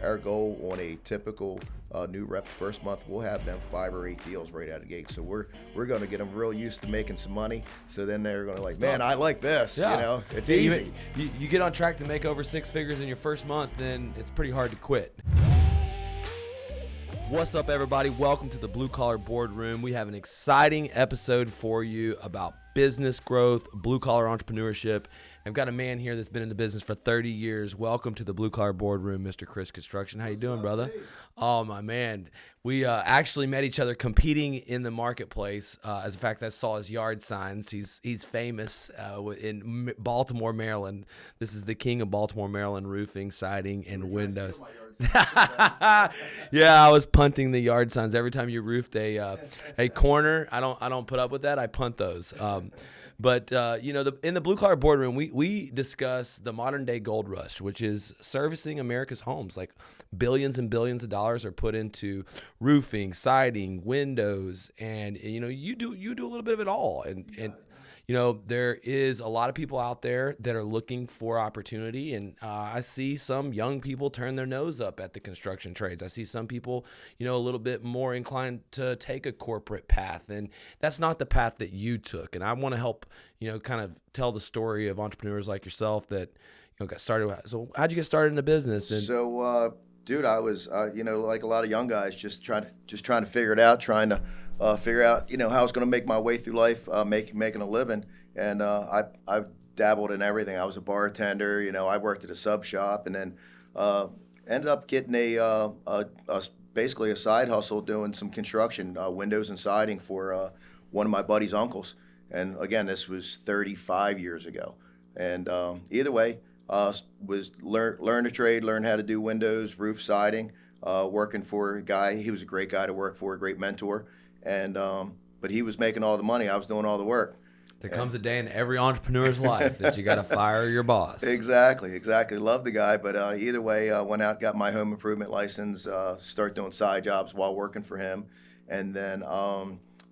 our goal on a typical new rep first month, we'll have them 5 or 8 deals right out of the gate. So we're going to get them real used to making some money. So then they're going to like, man, I like this. Yeah. You know, it's easy. You get on track to make over 6 figures in your first month, then it's pretty hard to quit. What's up, everybody? Welcome to the Blue Collar Boardroom. We have an exciting episode for you about business growth, blue collar entrepreneurship. I've got a man here that's been in the business for 30 years. Welcome to the Blue Collar Boardroom, Mr. Kris Construction. How you doing, brother? Oh, my man. We actually met each other competing in the marketplace. As a fact, I saw his yard signs. He's famous in Baltimore, Maryland. This is the king of Baltimore, Maryland roofing, siding, and windows. Yeah, I was punting the yard signs every time you roofed a corner. I don't put up with that. I punt those. But in the Blue Collar Boardroom, we discuss the modern day gold rush, which is servicing America's homes. Like billions and billions of dollars are put into roofing, siding, windows, and you do a little bit of it all. And there is a lot of people out there that are looking for opportunity, and I see some young people turn their nose up at the construction trades. I see some people, a little bit more inclined to take a corporate path, and that's not the path that you took. And I want to help, kind of tell the story of entrepreneurs like yourself that, got started. So how'd you get started in the business? Dude, I was, like a lot of young guys, just trying to figure it out, trying to figure out, how I was going to make my way through life, making a living. And I dabbled in everything. I was a bartender, I worked at a sub shop, and then ended up getting basically a side hustle doing some construction, windows and siding for one of my buddy's uncles. And again, this was 35 years ago. And either way, was learn a trade, learn how to do windows, roof siding, working for a guy. He was a great guy to work for, a great mentor. And but he was making all the money. I was doing all the work. There comes a day in every entrepreneur's life that you got to fire your boss. Exactly. Love the guy, but either way, went out, got my home improvement license, start doing side jobs while working for him, and then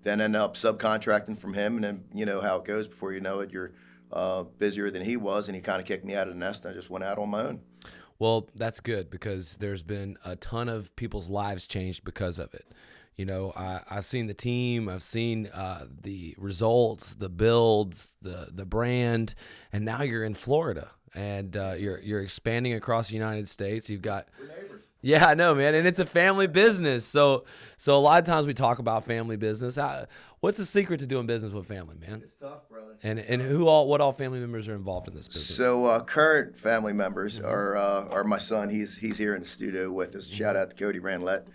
ended up subcontracting from him. And then you know how it goes. Before you know it, you're busier than he was, and he kind of kicked me out of the nest. And I just went out on my own. Well, that's good, because there's been a ton of people's lives changed because of it. I've seen the team, I've seen the results, the builds, the brand, and now you're in Florida, and you're expanding across the United States. You've got, we're neighbors. Yeah, I know, man, and it's a family business. So a lot of times we talk about family business. What's the secret to doing business with family, man? It's tough, brother. And what all family members are involved in this business? So current family members are my son. He's here in the studio with us. Shout out to Cody Randlett,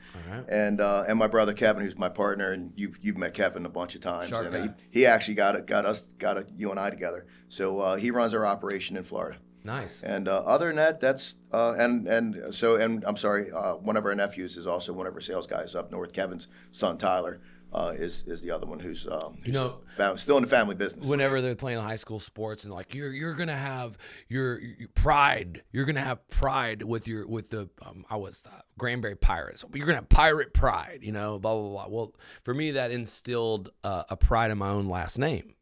and my brother Kevin, who's my partner, and you've met Kevin a bunch of times. Sharp guy. He actually got you and I together. So he runs our operation in Florida. Nice. And other than that, that's and I'm sorry. One of our nephews is also one of our sales guys up north. Kevin's son Tyler is the other one who's still in the family business. Whenever they're playing high school sports, and like you're gonna have your pride. You're gonna have pride with the Granbury Pirates. You're gonna have pirate pride. Blah blah blah. Well, for me, that instilled a pride in my own last name.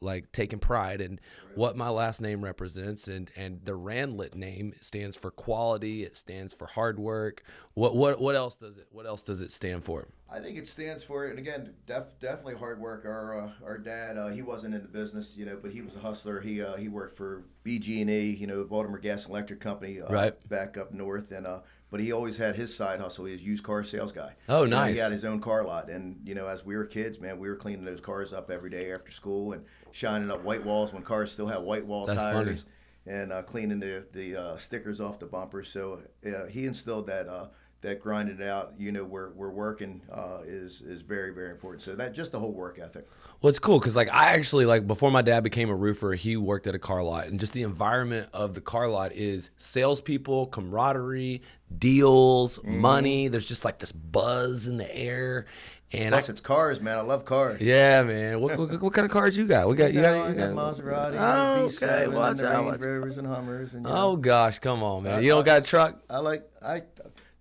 Like taking pride in what my last name represents, and the Randlett name stands for quality. It stands for hard work. What else does it? What else does it stand for? I think it stands for, and again, definitely hard work. Our dad, he wasn't in the business, but he was a hustler. He worked for BG&E, Baltimore Gas and Electric Company, back up north, and but he always had his side hustle. He was a used car sales guy. Oh, nice. He had his own car lot, and as we were kids, man, we were cleaning those cars up every day after school and shining up white walls when cars still have white wall tires. Funny. And cleaning the stickers off the bumpers. So he instilled that grinding it out, we're working is very, very important. So that just the whole work ethic. Well, it's cool because I actually before my dad became a roofer, he worked at a car lot, and just the environment of the car lot is salespeople, camaraderie, deals, money. There's just this buzz in the air. And plus, it's cars, man. I love cars. Yeah, man. What kind of cars you got? You got Maserati, okay, V7, Range Rovers and Hummers. And, oh gosh, come on, man. You don't got a truck?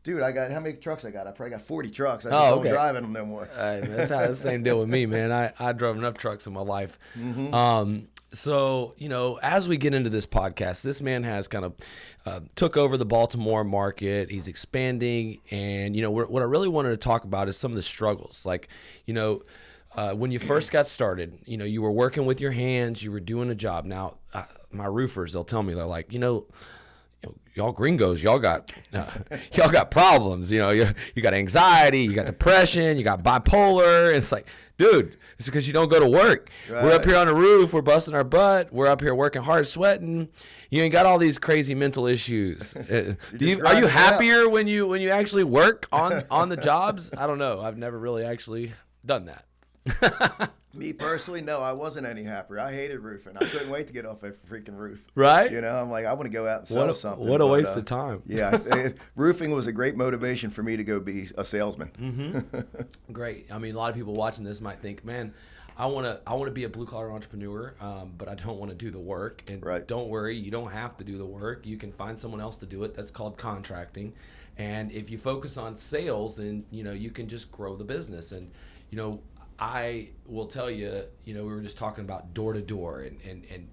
Dude, I got how many trucks I got? I probably got 40 trucks. I just Oh, don't okay. drive in them no more. That's the same deal with me, man. I drove enough trucks in my life. So, as we get into this podcast, this man has kind of took over the Baltimore market. He's expanding. And, what I really wanted to talk about is some of the struggles. Like, when you first got started, you were working with your hands, you were doing a job. Now, my roofers, they'll tell me, they're like, y'all gringos, y'all got problems. You got anxiety, you got depression, you got bipolar. It's like, dude, it's because you don't go to work. Right. We're up here on the roof, we're busting our butt, we're up here working hard, sweating. You ain't got all these crazy mental issues. Are you happier when you actually work on the jobs? I don't know. I've never really actually done that. Me personally, no, I wasn't any happier. I hated roofing. I couldn't wait to get off a freaking roof. Right? I'm like, I want to go out and sell something. What a waste of time. Yeah, roofing was a great motivation for me to go be a salesman. Mm-hmm. Great. I mean, a lot of people watching this might think, man, I want to be a blue collar entrepreneur, but I don't want to do the work. And right. Don't worry, you don't have to do the work. You can find someone else to do it. That's called contracting. And if you focus on sales, then you can just grow the business. And I will tell you, we were just talking about door to door and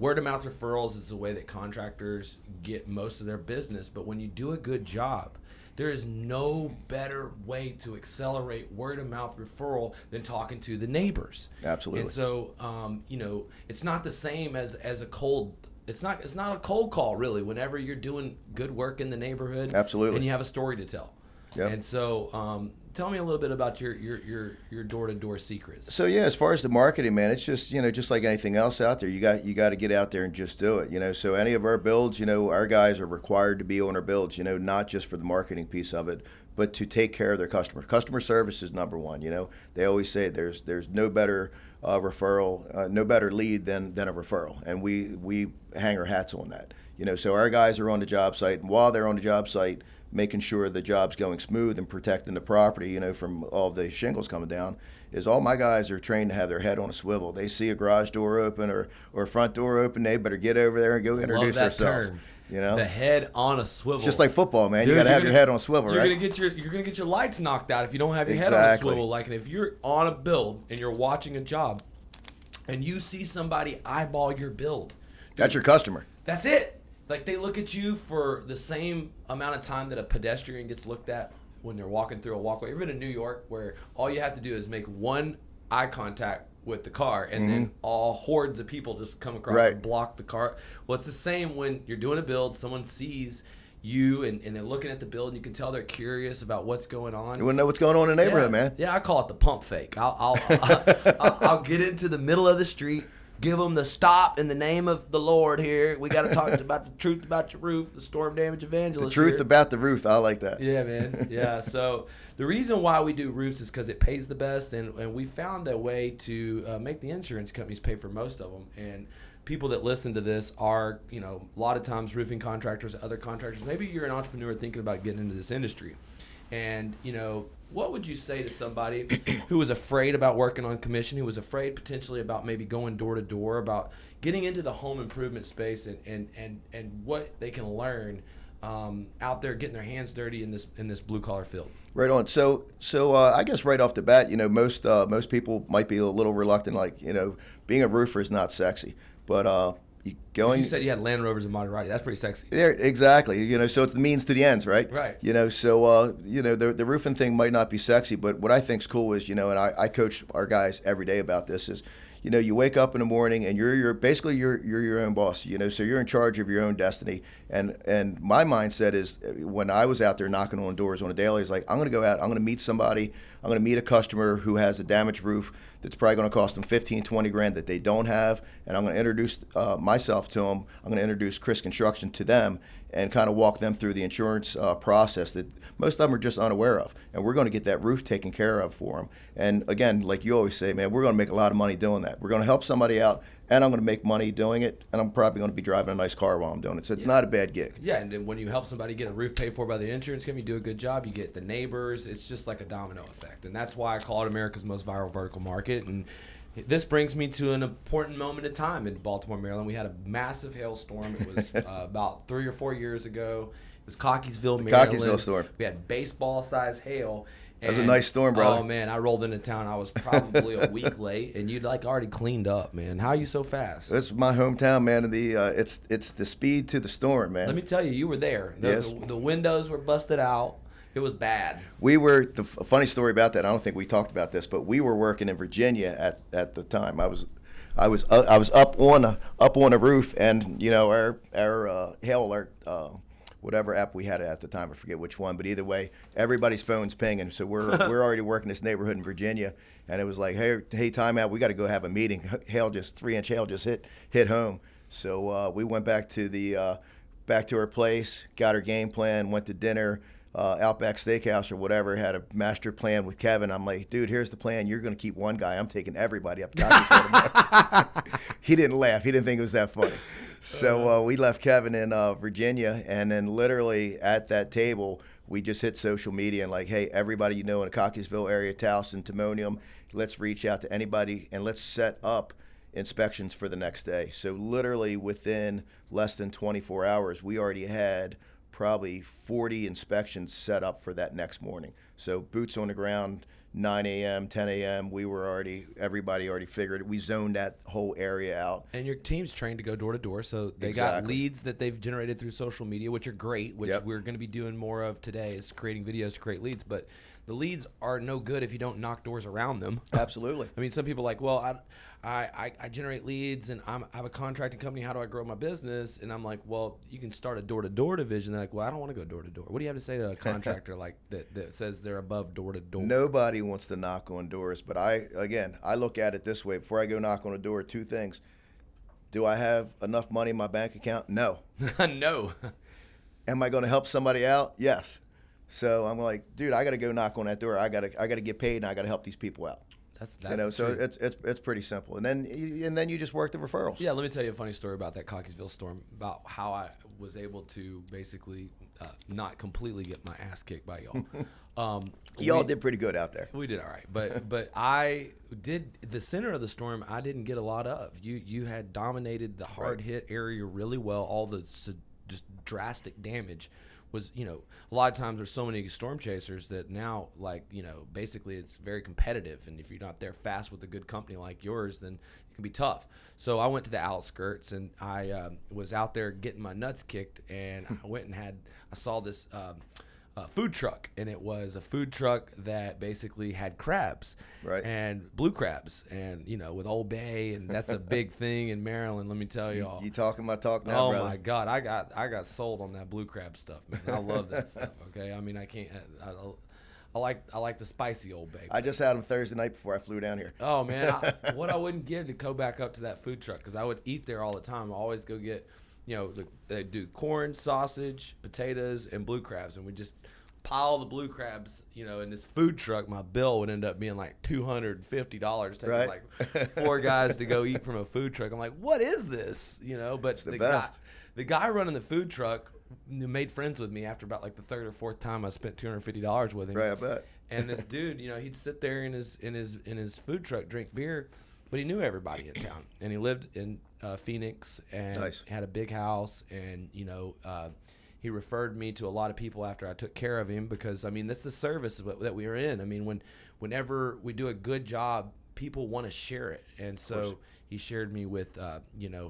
word of mouth referrals is the way that contractors get most of their business. But when you do a good job, there is no better way to accelerate word of mouth referral than talking to the neighbors. Absolutely. And so, it's not the same as a cold. It's not a cold call really. Whenever you're doing good work in the neighborhood, absolutely, and you have a story to tell. Yep. And so, tell me a little bit about your door-to-door secrets. So yeah, as far as the marketing, man, it's just just like anything else out there. You got to get out there and just do it. So any of our builds, our guys are required to be on our builds. Not just for the marketing piece of it, but to take care of their customer. Customer service is number one. They always say there's no better referral, no better lead than a referral, and we hang our hats on that. So our guys are on the job site, and while they're on the job site, making sure the job's going smooth and protecting the property, from all the shingles coming down, is all my guys are trained to have their head on a swivel. They see a garage door open or a front door open, they better get over there and go introduce themselves. Term. The head on a swivel. It's just like football, man. Dude, you got to have your head on a swivel, right? You're gonna get your lights knocked out if you don't have your head on a swivel. Like, and if you're on a build and you're watching a job, and you see somebody eyeball your build, dude, that's your customer. That's it. Like, they look at you for the same amount of time that a pedestrian gets looked at when they're walking through a walkway. You've been in New York where all you have to do is make one eye contact with the car, and then all hordes of people just come across and block the car. Well, it's the same when you're doing a build. Someone sees you and they're looking at the build, and you can tell they're curious about what's going on. You want to know what's going on in the neighborhood, man. Yeah, I call it the pump fake. I'll get into the middle of the street, give them the stop in the name of the Lord here. We got to talk about the truth about your roof, the storm damage evangelist. The truth here. about the roof. I like that. Yeah, man. Yeah. So the reason why we do roofs is because it pays the best, and we found a way to make the insurance companies pay for most of them. And people that listen to this are, a lot of times roofing contractors, other contractors. Maybe you're an entrepreneur thinking about getting into this industry. And, what would you say to somebody who was afraid about working on commission, who was afraid potentially about maybe going door to door, about getting into the home improvement space and what they can learn out there getting their hands dirty in this blue collar field? Right on. So I guess right off the bat, most people might be a little reluctant, like, being a roofer is not sexy, but you said you had Land Rovers and Maserati. That's pretty sexy. There, exactly. So it's the means to the ends, right? Right. The roofing thing might not be sexy, but what I think's cool is, and I coach our guys every day about this, is, you wake up in the morning and you're basically your own boss, so you're in charge of your own destiny. And my mindset is, when I was out there knocking on doors on a daily, is like, I'm going to go out, I'm going to meet somebody, I'm going to meet a customer who has a damaged roof that's probably going to cost them 15, 20 grand that they don't have, and I'm going to introduce myself to them. I'm going to introduce Kris Construction to them and kind of walk them through the insurance process that most of them are just unaware of. And we're going to get that roof taken care of for them. And again, like you always say, man, we're going to make a lot of money doing that. We're going to help somebody out, and I'm going to make money doing it, and I'm probably going to be driving a nice car while I'm doing it. So it's not a bad gig. Yeah, and then when you help somebody get a roof paid for by the insurance company, you do a good job, you get the neighbors. It's just like a domino effect. And that's why I call it America's most viral vertical market. And this brings me to an important moment in time in Baltimore, Maryland. We had a massive hailstorm. It was about 3 or 4 years ago, It was Cockeysville, Maryland. Cockeysville storm. We had baseball-sized hail. That was a nice storm, brother. Oh, man, I rolled into town. I was probably a week late, and you'd like already cleaned up, man. How are you so fast? This is my hometown, man. And it's the speed to the storm, man. Let me tell you, you were there. Yes. The windows were busted out. It was bad. We were a funny story about that. I don't think we talked about this, but we were working in Virginia at the time. I was up on a roof, and you know our hail alert. Whatever app we had at the time, I forget which one, but either way, everybody's phone's pinging. So we're already working this neighborhood in Virginia, and it was like, hey, time out, we got to go have a meeting. 3-inch hail just hit home. So we went back to our place, got our game plan, went to dinner, Outback Steakhouse or whatever, had a master plan with Kevin. I'm like, dude, here's the plan. You're going to keep one guy. I'm taking everybody up. He didn't laugh. He didn't think it was that funny. So we left Kevin in Virginia, and then literally at that table, we just hit social media and like, hey, everybody you know in the Cockeysville area, Towson, Timonium, let's reach out to anybody and let's set up inspections for the next day. So literally within less than 24 hours, we already had probably 40 inspections set up for that next morning. So boots on the ground, 9 a.m., 10 a.m., everybody already figured it. We zoned that whole area out. And your team's trained to go door to door, so they got leads that they've generated through social media, which are great, which we're going to be doing more of today, is creating videos to create leads. But the leads are no good if you don't knock doors around them. Absolutely. I mean, some people are like, well, I generate leads and I have a contracting company. How do I grow my business? And I'm like, well, you can start a door-to-door division. They're like, well, I don't want to go door-to-door. What do you have to say to a contractor like that says they're above door-to-door? Nobody wants to knock on doors, but I look at it this way. Before I go knock on a door, two things. Do I have enough money in my bank account? No. No. Am I going to help somebody out? Yes. So I'm like, dude, I got to go knock on that door. I got to get paid, and I got to help these people out. That's so it's pretty simple, and then you just work the referrals. Yeah, let me tell you a funny story about that Cockeysville storm, about how I was able to basically not completely get my ass kicked by y'all. Y'all did pretty good out there. We did all right, but I did the center of the storm. I didn't get a lot of. You had dominated the hard hit area really well. All the just drastic damage was, a lot of times there's so many storm chasers that now, basically it's very competitive. And if you're not there fast with a good company like yours, then it can be tough. So I went to the outskirts, and I was out there getting my nuts kicked, and I went and I saw this food truck, and it was a food truck that basically had crabs, and blue crabs, and with Old Bay, and that's a big thing in Maryland. Let me tell y'all. You talking my talk now, brother. Oh my God, I got sold on that blue crab stuff, man. I love that stuff. Okay, I mean, I can't. I like the spicy Old Bay. I just had them Thursday night before I flew down here. Oh man, what I wouldn't give to go back up to that food truck, because I would eat there all the time. I always go get, they do corn, sausage, potatoes, and blue crabs, and we just pile the blue crabs, in this food truck. My bill would end up being like $250, taking like 4 guys to go eat from a food truck. I'm like, what is this? But it's the best. The guy running the food truck made friends with me after about like the 3rd or 4th time I spent $250 with him. Right, I bet. And this dude, he'd sit there in his food truck, drink beer, but he knew everybody in town, and he lived in Phoenix, and had a big house, and he referred me to a lot of people after I took care of him, because, I mean, that's the service that we are in. I mean, whenever we do a good job, people want to share it. And so he shared me with,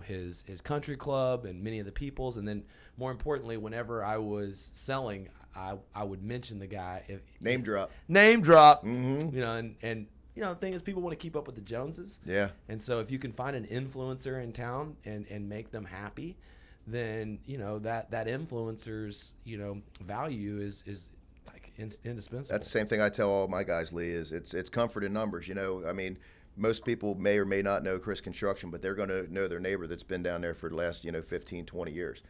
his country club and many of the peoples. And then more importantly, whenever I was selling, I would mention the guy. Name drop. Mm-hmm. And the thing is, people want to keep up with the Joneses. Yeah. And so if you can find an influencer in town and make them happy, then that influencer's value is like indispensable. That's the same thing I tell all my guys, Lee. Is it's comfort in numbers. I mean, most people may or may not know Kris Construction, but they're going to know their neighbor that's been down there for the last 15, 20 years.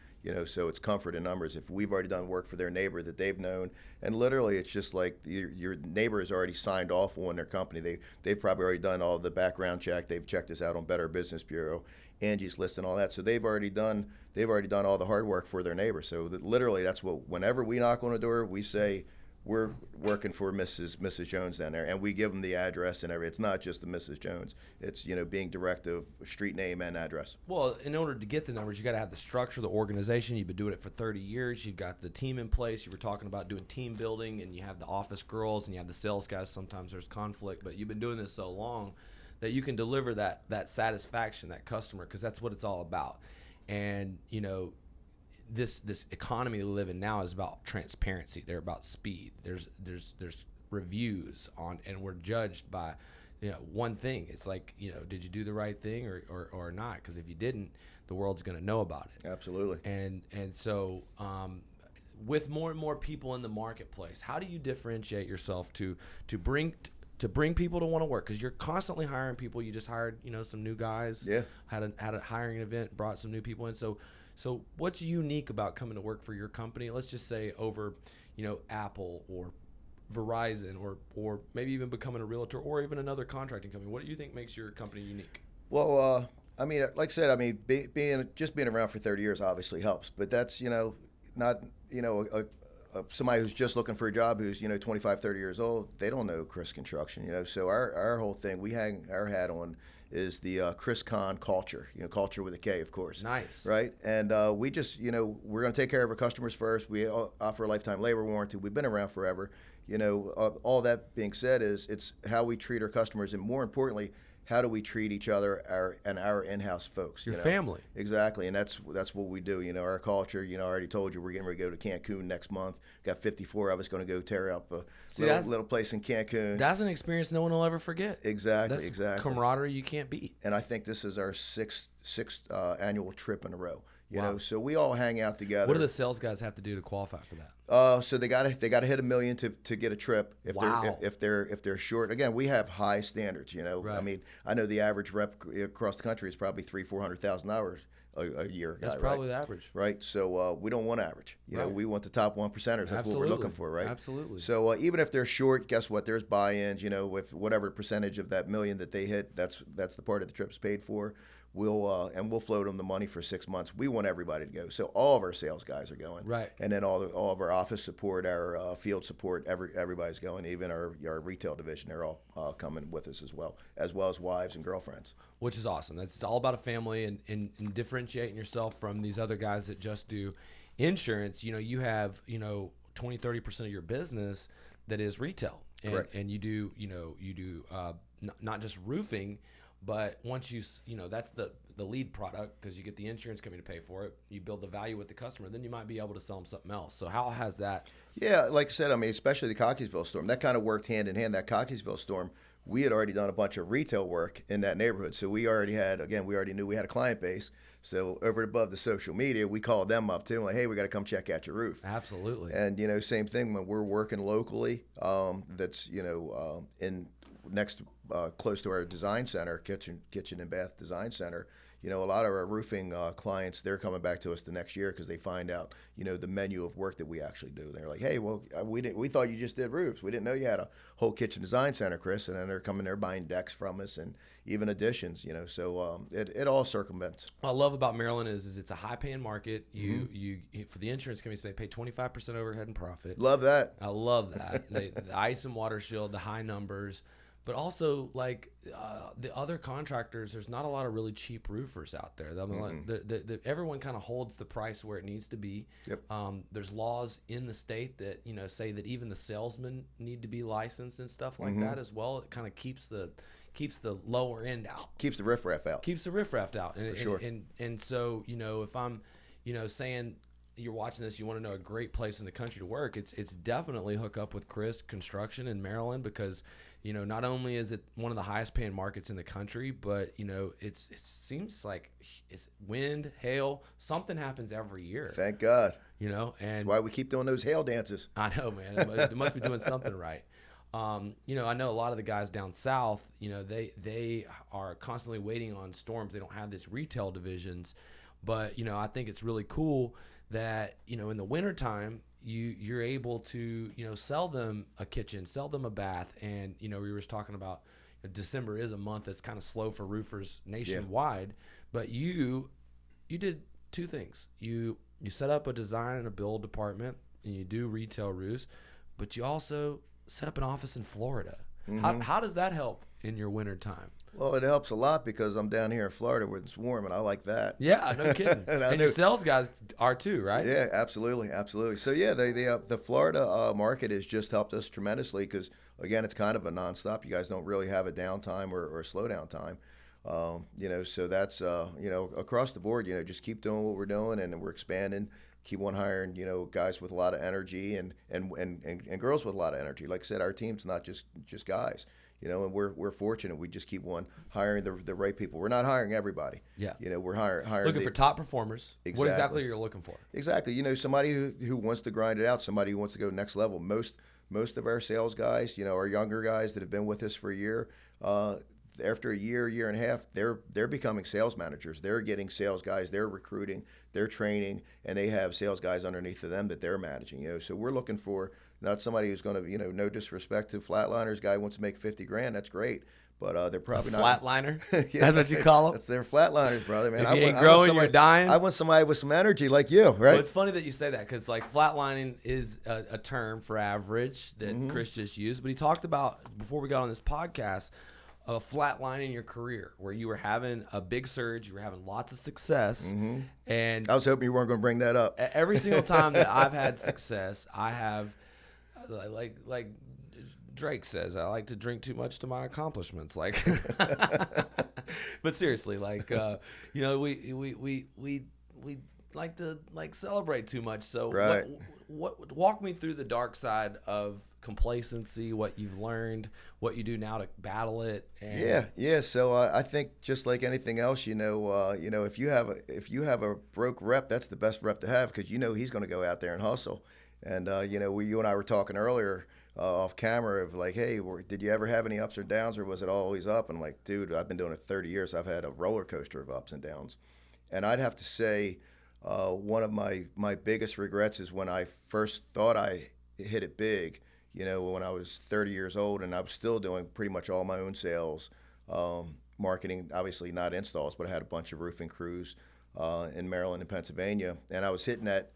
So it's comfort in numbers. If we've already done work for their neighbor that they've known, and literally it's just like your neighbor has already signed off on their company. They've probably already done all the background check. They've checked us out on Better Business Bureau, Angie's List, and all that. So they've already done all the hard work for their neighbor. So literally that's what, whenever we knock on a door, we say, we're working for Mrs. Jones down there, and we give them the address and everything. It's not just the Mrs. Jones. It's, you know, being direct of street name and address. Well, in order to get the numbers, you got to have the structure, the organization. You've been doing it for 30 years. You've got the team in place. You were talking about doing team building, and you have the office girls, and you have the sales guys. Sometimes there's conflict, but you've been doing this so long that you can deliver that satisfaction, that customer, because that's what it's all about. And, you know, this economy we live in now is about transparency. They're about speed. There's reviews on, and we're judged by, you know, one thing. It's like, you know, did you do the right thing or not? Because if you didn't, the world's going to know about it. Absolutely. And so with more and more people in the marketplace, how do you differentiate yourself to bring people to want to work? Because you're constantly hiring people. You just hired, you know, some new guys. Yeah. Had a hiring event, brought some new people in. So what's unique about coming to work for your company? Let's just say over, you know, Apple or Verizon or maybe even becoming a realtor or even another contracting company. What do you think makes your company unique? Well, I mean, like I said, I mean, being around for 30 years obviously helps, but that's, you know, not, you know, somebody who's just looking for a job who's, you know, 25, 30 years old, they don't know Kris Construction, you know. So our whole thing, we hang our hat on is the Kris Con culture, you know, culture with a K, of course. Nice. Right? And we just, you know, we're going to take care of our customers first. We offer a lifetime labor warranty. We've been around forever. You know, all that being said is it's how we treat our customers, and more importantly, how do we treat each other, our in-house folks? Your you know? family. Exactly, and that's what we do. You know, our culture. You know, I already told you we're getting ready to go to Cancun next month. Got 54 of us going to go tear up a little place in Cancun. That's an experience no one will ever forget. Exactly, that's exactly. Camaraderie you can't beat. And I think this is our sixth annual trip in a row. You Wow. know, so we all hang out together. What do the sales guys have to do to qualify for that? So they got to hit $1 million to get a trip. Wow. If they're short, again, we have high standards. You know, Right. I mean, I know the average rep across the country is probably $300,000-$400,000 a year. That's guy, probably right? the average. Right. So we don't want average. You know, Right. we want the top 1%ers. That's what we're looking for, right? Absolutely. So even if they're short, guess what? There's buy-ins. You know, with whatever percentage of that $1 million that they hit, that's the part of the trip's paid for. We'll float them the money for 6 months. We want everybody to go, so all of our sales guys are going, Right. And then all of our office support, our field support, everybody's going. Even our retail division, they're all coming with us as well as wives and girlfriends. Which is awesome. That's all about a family and differentiating yourself from these other guys that just do insurance. You know, you have, you know, 20-30% of your business that is retail, Correct. And you do not just roofing. But once you know, that's the lead product, because you get the insurance coming to pay for it. You build the value with the customer. Then you might be able to sell them something else. So how has that? Yeah, like I said, I mean, especially the Cockeysville storm, that kind of worked hand in hand. That Cockeysville storm, we had already done a bunch of retail work in that neighborhood. So we already knew we had a client base. So over and above the social media, we called them up too, like, hey, we got to come check out your roof. Absolutely. And, you know, same thing when we're working locally, that's, you know, in next close to our design center, kitchen and bath design center. You know, a lot of our roofing clients, they're coming back to us the next year because they find out, you know, the menu of work that we actually do. They're like, hey, well, we thought you just did roofs. We didn't know you had a whole kitchen design center, Kris. And then they're coming there buying decks from us and even additions, you know. So it all circumvents. What I love about Maryland is it's a high paying market. You for the insurance companies, they pay 25% overhead and profit. Love that. I love that. The ice and water shield, the high numbers. But also, like the other contractors, there's not a lot of really cheap roofers out there. I mean, everyone kind of holds the price where it needs to be. Yep. There's laws in the state that, you know, say that even the salesmen need to be licensed and stuff like that as well. It kind of keeps the lower end out. Keeps the riffraff out. Keeps the riffraff out. And, For sure. And so, you know, if I'm, you know, saying you're watching this, you want to know a great place in the country to work, it's definitely hook up with Kris Construction in Maryland, because, you know, not only is it one of the highest paying markets in the country, but, you know, it seems like it's wind, hail, something happens every year. Thank God. You know, and that's why we keep doing those hail dances. I know, man. It must be doing something right. You know, I know a lot of the guys down south, you know, they are constantly waiting on storms. They don't have these retail divisions, but, you know, I think it's really cool that, you know, in the wintertime, you're able to, you know, sell them a kitchen, sell them a bath. And, you know, we were talking about December is a month that's kind of slow for roofers nationwide, but you did two things. You set up a design and a build department, and you do retail roofs, but you also set up an office in Florida. Mm-hmm. How does that help in your winter time? Well, it helps a lot because I'm down here in Florida where it's warm, and I like that. Yeah, no kidding. and your sales guys are too, right? Yeah, absolutely. So yeah, the Florida market has just helped us tremendously because again, it's kind of a nonstop. You guys don't really have a downtime or a slowdown time. So that's across the board. Just keep doing what we're doing, and we're expanding. Keep on hiring, guys with a lot of energy and girls with a lot of energy. Like I said, our team's not just guys. And we're fortunate. We just keep on hiring the right people. We're not hiring everybody. Yeah. We're hiring looking for top performers. Exactly. What exactly you're looking for? Exactly. Somebody who wants to grind it out, somebody who wants to go next level. Most of our sales guys, our younger guys that have been with us for a year, after a year and a half, they're becoming sales managers. They're getting sales guys, they're recruiting, they're training, and they have sales guys underneath of them that they're managing. So we're looking for not somebody who's going to, no disrespect to flatliners, guy who wants to make 50 grand, that's great. But they're probably not flatliner. Yeah, that's what you call them. They're flatliners, brother. Man, if you ain't growing, you're dying. I want somebody with some energy like you, right? Well, it's funny that you say that because like flatlining is a term for average that Kris just used. But he talked about before we got on this podcast. A flatline in your career where you were having a big surge, you were having lots of success, and I was hoping you weren't going to bring that up. Every single time that I've had success, I have like Drake says, I like to drink too much to my accomplishments. Like, but seriously, like we like to celebrate too much. So right. What walk me through the dark side of complacency, what you've learned, what you do now to battle it. And yeah. So I think just like anything else, if you have a broke rep, that's the best rep to have because he's going to go out there and hustle. And you and I were talking earlier off camera of like, hey, did you ever have any ups or downs, or was it always up? And I'm like, dude, I've been doing it 30 years. I've had a roller coaster of ups and downs. And I'd have to say one of my biggest regrets is when I first thought I hit it big. When I was 30 years old and I was still doing pretty much all my own sales, marketing, obviously not installs, but I had a bunch of roofing crews in Maryland and Pennsylvania, and I was hitting that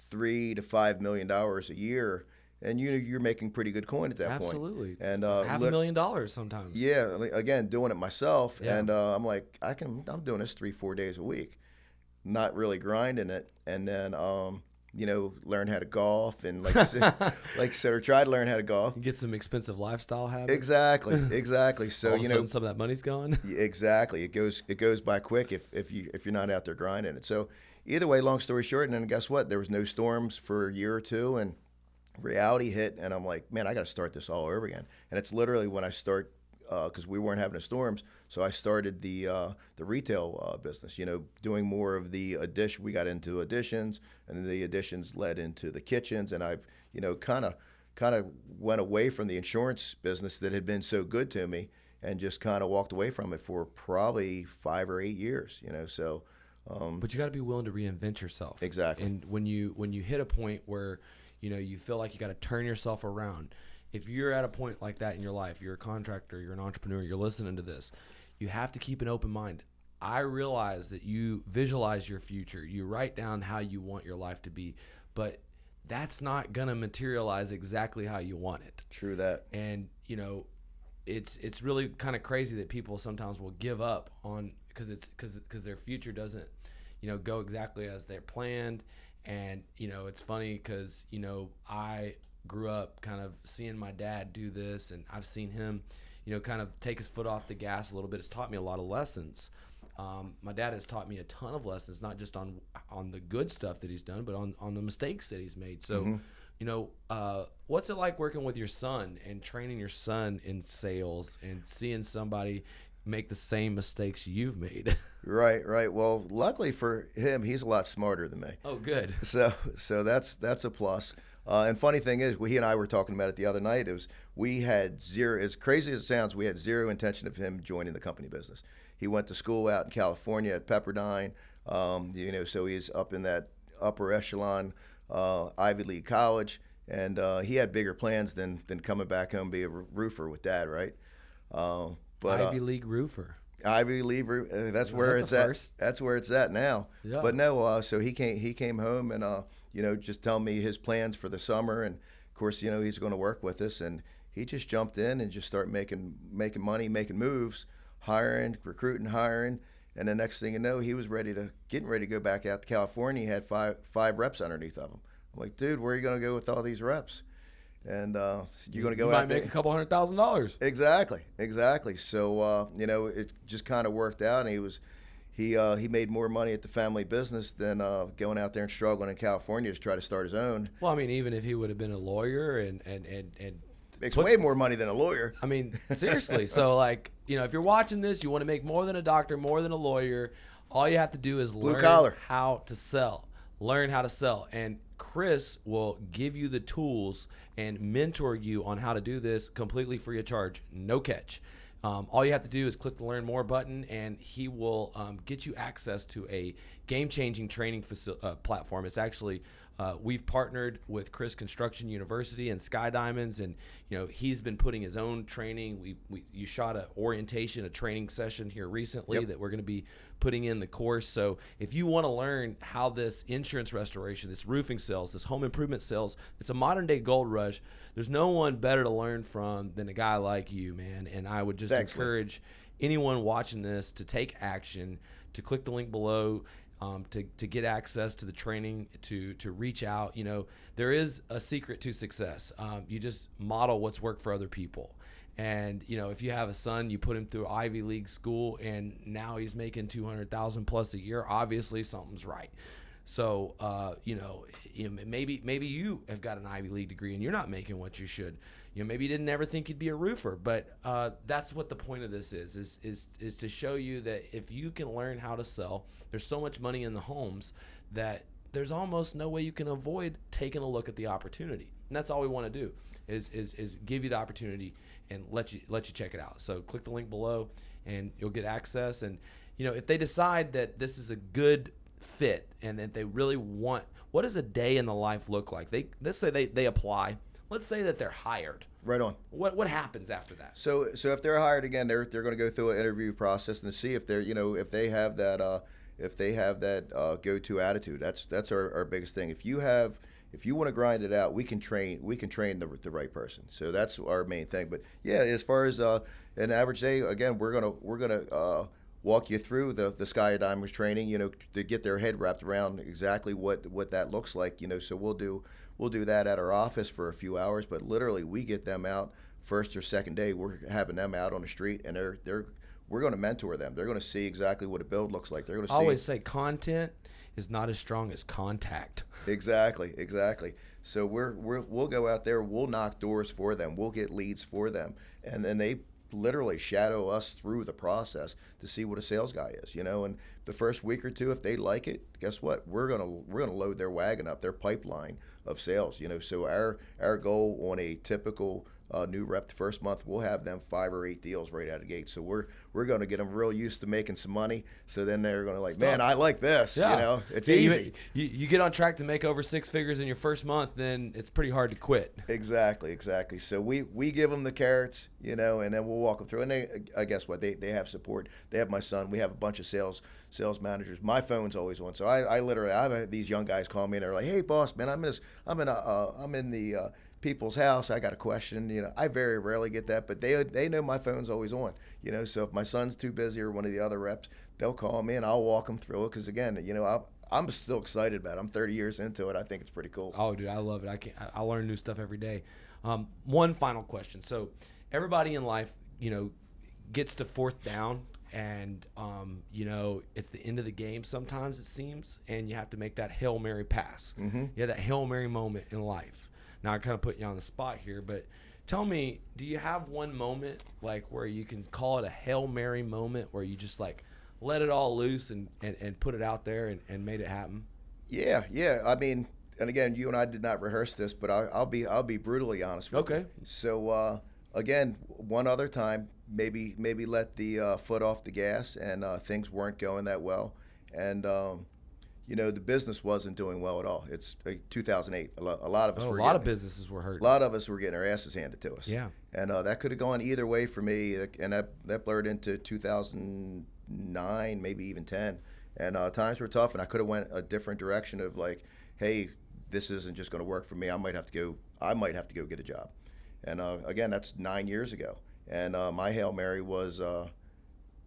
$3 to $5 million a year, and you're making pretty good coin at that point. Absolutely. And $500,000 sometimes. Yeah, again, doing it myself, Yeah. and I'm like, I'm doing this 3-4 days a week, not really grinding it, and then learn how to golf and like I said, or try to learn how to golf. Get some expensive lifestyle habits. Exactly. So all of a sudden, some of that money's gone. Exactly. It goes by quick if you're not out there grinding it. So either way, long story short, and then guess what? There was no storms for a year or two, and reality hit, and I'm like, man, I got to start this all over again. And it's literally when I start. Because we weren't having the storms, so I started the retail business. Doing more of the addition. We got into additions, and the additions led into the kitchens, and I've kind of went away from the insurance business that had been so good to me, and just kind of walked away from it for probably 5 or 8 years. So. But you got to be willing to reinvent yourself. Exactly. And when you hit a point where you feel like you got to turn yourself around. If you're at a point like that in your life, you're a contractor, you're an entrepreneur, you're listening to this, you have to keep an open mind. I realize that you visualize your future. You write down how you want your life to be, but that's not going to materialize exactly how you want it. True that. And, it's really kind of crazy that people sometimes will give up on because their future doesn't, go exactly as they're planned. And, it's funny because, I grew up kind of seeing my dad do this, and I've seen him, kind of take his foot off the gas a little bit. It's taught me a lot of lessons. My dad has taught me a ton of lessons, not just on the good stuff that he's done, but on the mistakes that he's made. So, what's it like working with your son and training your son in sales and seeing somebody make the same mistakes you've made? Right. Well, luckily for him, he's a lot smarter than me. Oh, good. So that's a plus. And funny thing is, he and I were talking about it the other night. We had zero, as crazy as it sounds, we had zero intention of him joining the company business. He went to school out in California at Pepperdine, so he's up in that upper echelon Ivy League college, and he had bigger plans than coming back home and be a roofer with Dad, right? But Ivy League roofer. Ivy League, that's where it's at. That's where it's at now. Yeah. But no, so he came home and just tell me his plans for the summer, and course, he's going to work with us, and he just jumped in and just started making money, making moves, hiring, recruiting, hiring. And the next thing you know, he was getting ready to go back out to California. He had five reps underneath of him. I'm like, dude, where are you going to go with all these reps? And you're going to go you out might make a couple $100,000. Exactly. So it just kind of worked out, and he made more money at the family business than going out there and struggling in California to try to start his own. Well, I mean, even if he would have been a lawyer and makes way more money than a lawyer. I mean, seriously. So, like, if you're watching this, you want to make more than a doctor, more than a lawyer. All you have to do is learn how to sell. Learn how to sell. And Kris will give you the tools and mentor you on how to do this completely free of charge. No catch. All you have to do is click the Learn More button, and he will get you access to a game-changing training platform. It's actually we've partnered with Kris Construction University and Sky Diamonds, and he's been putting his own training. You shot a training session here recently that we're going to be putting in the course. So if you want to learn how this insurance restoration, this roofing sales, this home improvement sales, it's a modern day gold rush. There's no one better to learn from than a guy like you, man. And I would just encourage anyone watching this to take action, to click the link below. To get access to the training, to reach out. There is a secret to success. You just model what's worked for other people. And, if you have a son, you put him through Ivy League school, and now he's making $200,000 plus a year. Obviously, something's right. So, maybe you have got an Ivy League degree and you're not making what you should. Maybe you didn't ever think you'd be a roofer, but that's what the point of this is to show you that if you can learn how to sell, there's so much money in the homes that there's almost no way you can avoid taking a look at the opportunity. And that's all we want to do is give you the opportunity and let you check it out. So click the link below and you'll get access. And if they decide that this is a good fit and that they really want, what does a day in the life look like? Let's say they apply. Let's say that they're hired. Right on. What happens after that? So if they're hired again, they're going to go through an interview process and see if they're if they have that go-to attitude. That's our biggest thing. If you want to grind it out, we can train the right person. So that's our main thing. But yeah, as far as an average day, again, we're gonna walk you through the Sky Diamonds training, to get their head wrapped around exactly what that looks like, So we'll do that at our office for a few hours, but literally we get them out first or second day. We're having them out on the street, and we're going to mentor them. They're going to see exactly what a build looks like. They're going to see. I always say content is not as strong as contact. Exactly. So we'll go out there, we'll knock doors for them, we'll get leads for them, and then they literally shadow us through the process to see what a sales guy is, and the first week or two, if they like it, guess what, we're gonna load their wagon up, their pipeline of sales, so our goal on a typical new rep the first month, we'll have them 5 or 8 deals right out of the gate. So we're going to get them real used to making some money. So then they're going to man, I like this. Yeah. It's easy. You get on track to make over 6 figures in your first month, then it's pretty hard to quit. Exactly. So we give them the carrots, and then we'll walk them through. And I guess what, they have support. They have my son. We have a bunch of sales managers. My phone's always on. So I literally have these young guys call me and they're like, hey boss, man, I'm in the people's house, I got a question. I very rarely get that, but they know my phone's always on. So if my son's too busy or one of the other reps, they'll call me and I'll walk them through it. Because again, I'm still excited about it. I'm 30 years into it. I think it's pretty cool. Oh, dude, I love it. I learn new stuff every day. One final question. So everybody in life, gets to 4th down, and it's the end of the game. Sometimes it seems, and you have to make that Hail Mary pass. Mm-hmm. Yeah, that Hail Mary moment in life. Now, I kind of put you on the spot here, but tell me, do you have one moment like where you can call it a Hail Mary moment where you just let it all loose and put it out there and made it happen? Yeah. I mean, and again, you and I did not rehearse this, but I'll be brutally honest with you. So again, one other time, maybe let the foot off the gas, and things weren't going that well, and the business wasn't doing well at all. It's 2008. A lot of us a lot of businesses were hurt. A lot of us were getting our asses handed to us. Yeah. And that could have gone either way for me, and that blurred into 2009, maybe even 10. And times were tough, and I could have went a different direction of hey, this isn't just going to work for me. I might have to go I might have to go get a job. And again, that's 9 years ago. And my Hail Mary was,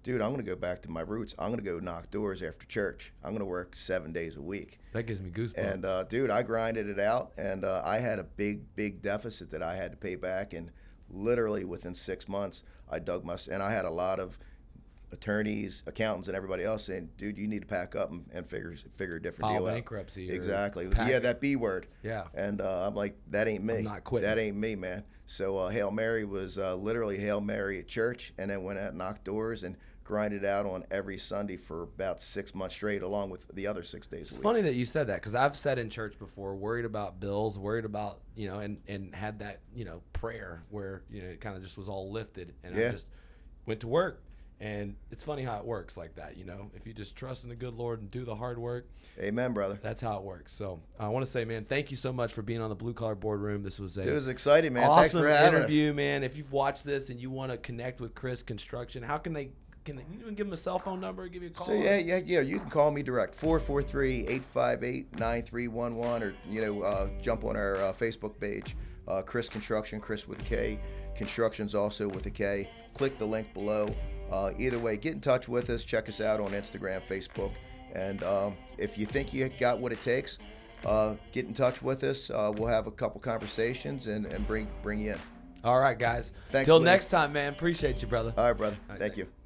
dude, I'm going to go back to my roots. I'm going to go knock doors after church. I'm going to work 7 days a week. That gives me goosebumps. And, dude, I grinded it out, and I had a big deficit that I had to pay back. And literally within 6 months, I dug and I had a lot of attorneys, accountants, and everybody else saying, dude, you need to pack up and figure a different deal out. File bankruptcy. Exactly. Yeah, that B word. Yeah. And I'm like, that ain't me. I'm not quitting. That ain't me, man. So Hail Mary was literally Hail Mary at church, and then went out and knocked doors and grinded out on every Sunday for about 6 months straight, along with the other 6 days a week. It's funny that you said that, because I've sat in church before, worried about bills, worried about, and had that, prayer where, it kind of just was all lifted, and I just went to work. And it's funny how it works like that, if you just trust in the good Lord and do the hard work. Amen, brother. That's how it works. So I want to say, man, thank you so much for being on the Blue Collar Boardroom. This was It was exciting, man. Awesome Thanks for having interview, us. man. If you've watched this and you want to connect with Kris Construction, how can they you give them a cell phone number, give you a call? So yeah, you can call me direct, 443-858-9311, or jump on our Facebook page, Kris Construction, Kris with a K, Construction's also with a K. Click the link below. Either way, get in touch with us. Check us out on Instagram, Facebook, and if you think you got what it takes, get in touch with us. We'll have a couple conversations and bring you in. All right, guys. Thanks. Till next time, man. Appreciate you, brother. All right, brother. All right, Thank thanks. you.